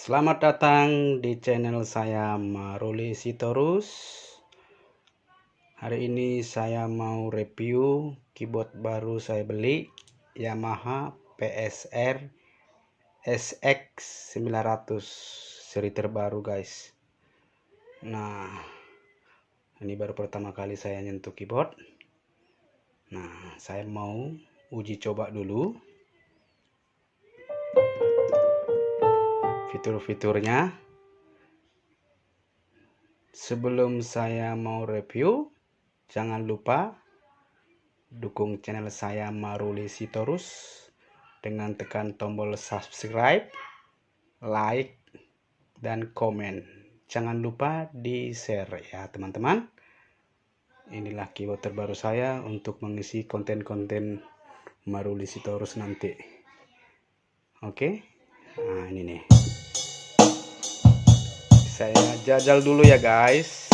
Selamat datang di channel saya Maruli Sitorus. Hari ini saya mau review keyboard baru saya beli, Yamaha PSR SX 900 seri terbaru guys. Nah, ini baru pertama kali saya nyentuh keyboard. Nah, saya mau uji coba dulu fitur-fiturnya. Sebelum saya mau review, jangan lupa dukung channel saya Maruli Sitorus dengan tekan tombol subscribe, like, dan komen. Jangan lupa di share ya teman-teman. Inilah keyboard terbaru saya untuk mengisi konten-konten Maruli Sitorus nanti. Oke, nah ini nih. Saya jajal dulu ya guys.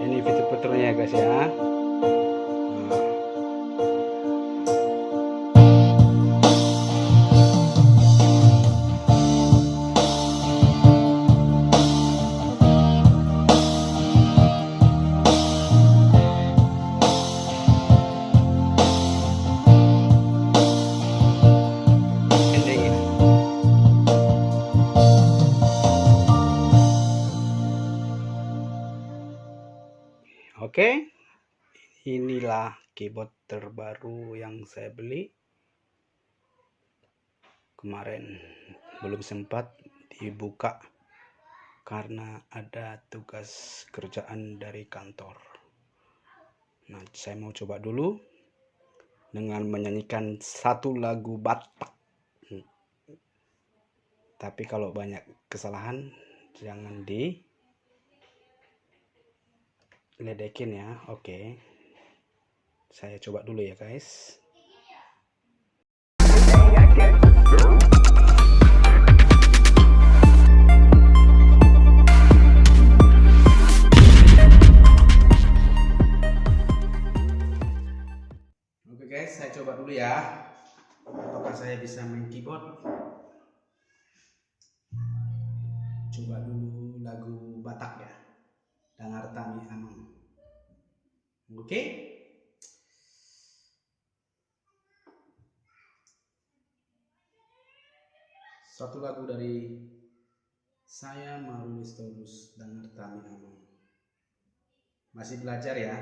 Ini fitur-fiturnya ya guys ya. Oke, inilah keyboard terbaru yang saya beli kemarin. Belum sempat dibuka karena ada tugas kerjaan dari kantor. Nah, saya mau coba dulu dengan menyanyikan satu lagu Batak. Tapi kalau banyak kesalahan jangan diledekin ya. Oke, saya coba dulu ya guys. Oke guys, saya coba dulu ya. Apakah saya bisa main keyboard? Coba dulu lagu Batak ya. Dangar Tami Amang. Oke. Satu lagu dari saya Maruli Sitorus, Dangar Tami Amang. Masih belajar ya.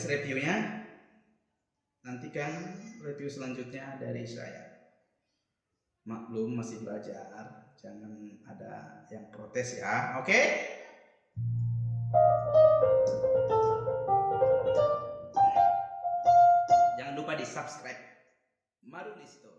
guys reviewnya. Nantikan review selanjutnya dari saya. Maklum masih belajar, jangan ada yang protes ya. Oke? Jangan lupa di subscribe Marunisto.